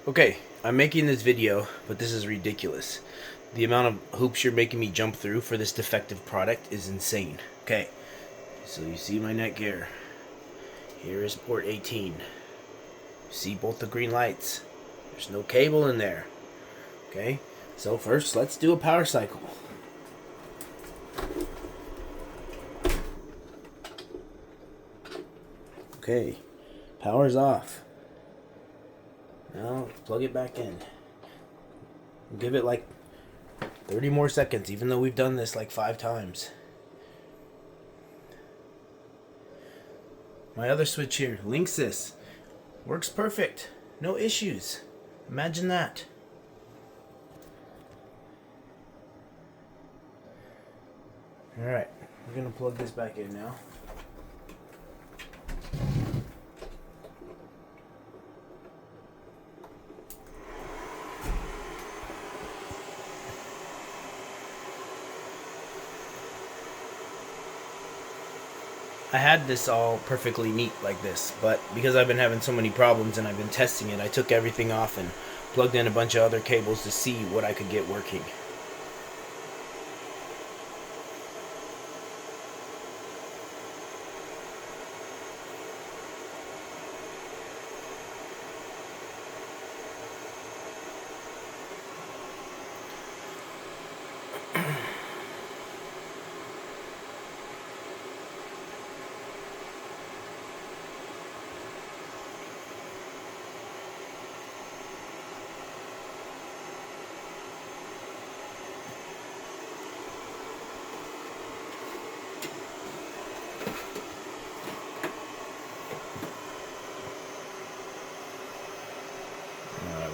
Okay, I'm making this video, but this is ridiculous. The amount of hoops you're making me jump through for this defective product is insane. Okay, so you see my Netgear. Here is port 18. You see both the green lights. There's no cable in there. Okay, so first let's do a power cycle. Okay, power's off. Now plug it back in. Give it like 30 more seconds, even though we've done this like 5 times. My other switch here, Linksys, works perfect. No issues. Imagine that. Alright, we're going to plug this back in now. I had this all perfectly neat like this, but because I've been having so many problems and I've been testing it, I took everything off and plugged in a bunch of other cables to see what I could get working.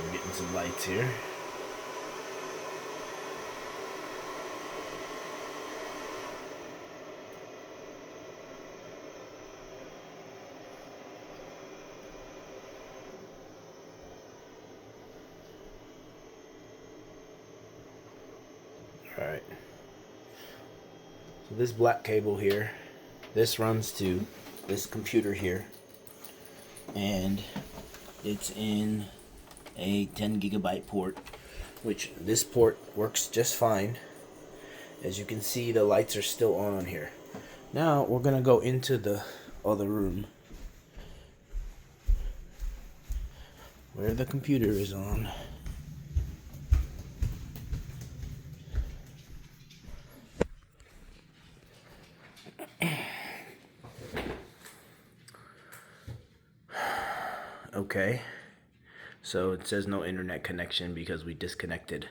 We're getting some lights here. Alright. So this black cable here, this runs to this computer here. And it's in a 10 gigabyte port, which this port works just fine. As you can see, the lights are still on here. Now we're gonna go into the other room where the computer is on. Okay, so it says no internet connection because we disconnected.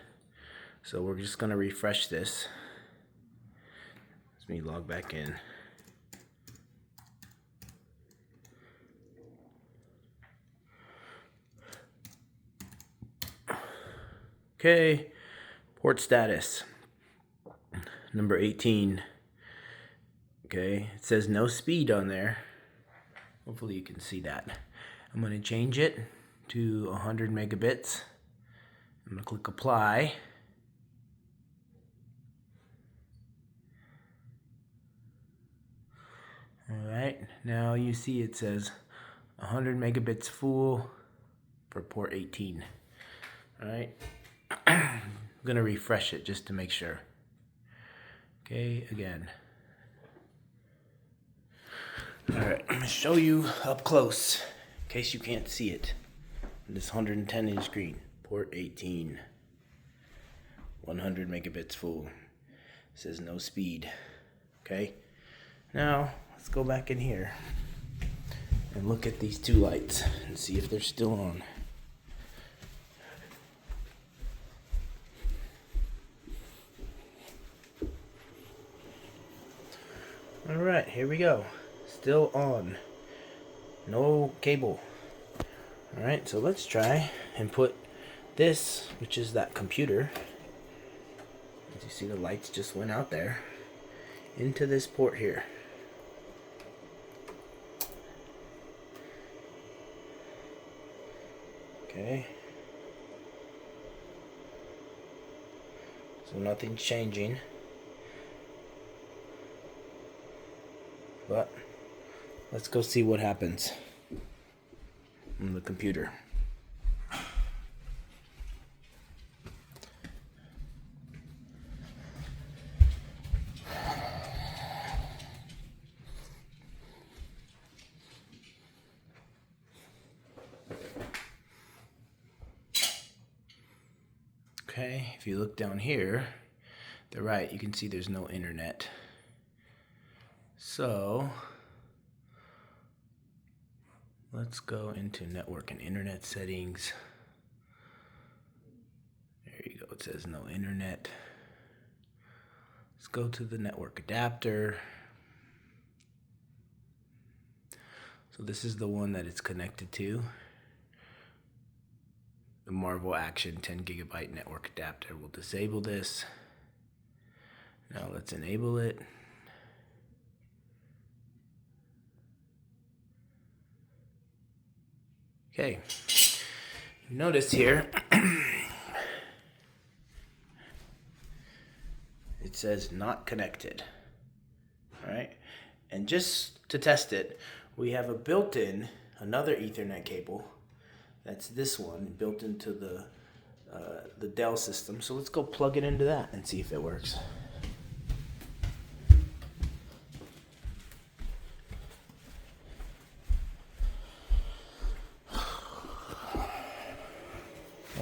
So we're just gonna refresh this. Let me log back in. Okay, port status number 18. Okay, it says no speed on there. Hopefully you can see that. I'm going to change it to 100 megabits. I'm going to click apply. Alright, now you see it says 100 megabits full for port 18. Alright, I'm going to refresh it just to make sure. Okay, again. Alright, I'm going to show you up close in case you can't see it. This 110-inch screen, port 18, 100 megabits full. It says no speed. Okay, now let's go back in here and look at these two lights and see if they're still on. Alright, here we go. Still on. No cable. Alright, so let's try and put this, which is that computer, as you see the lights just went out there, into this port here. Okay. So nothing's changing. But let's go see what happens on the computer. Okay, if you look down here, they're right, you can see there's no internet. So let's go into network and internet settings. There you go, it says no internet. Let's go to the network adapter. So this is the one that it's connected to. The Marvel Action 10 gigabyte network adapter. We'll disable this. Now let's enable it. Okay, notice here it says not connected. All right, and just to test it, we have a built-in another Ethernet cable. That's this one built into the Dell system. So let's go plug it into that and see if it works.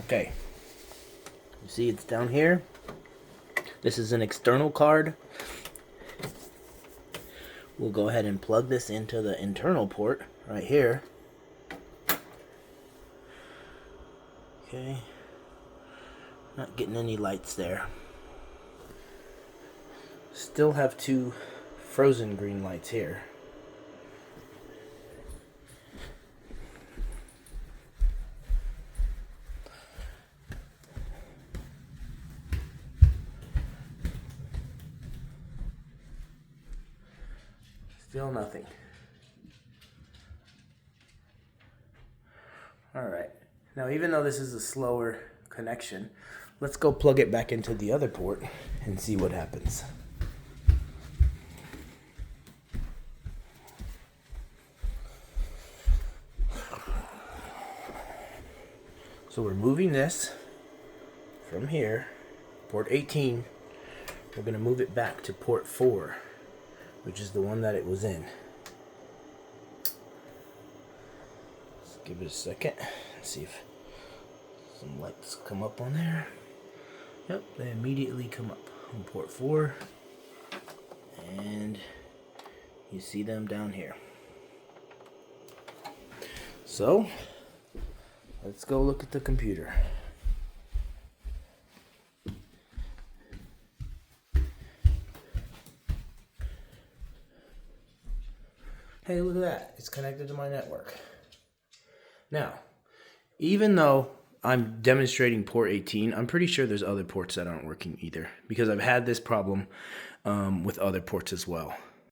Okay, you see it's down here. This is an external card. We'll go ahead and plug this into the internal port right here. Okay, not getting any lights there. Still have two frozen green lights here. Still nothing. All right. Now, even though this is a slower connection, let's go plug it back into the other port and see what happens. So we're moving this from here, port 18. We're going to move it back to port 4. Which is the one that it was in. Let's give it a second. See if some lights come up on there. Yep, they immediately come up on port 4. And you see them down here. So, let's go look at the computer. Hey, look at that. It's connected to my network. Now, even though I'm demonstrating port 18, I'm pretty sure there's other ports that aren't working either, because I've had this problem with other ports as well.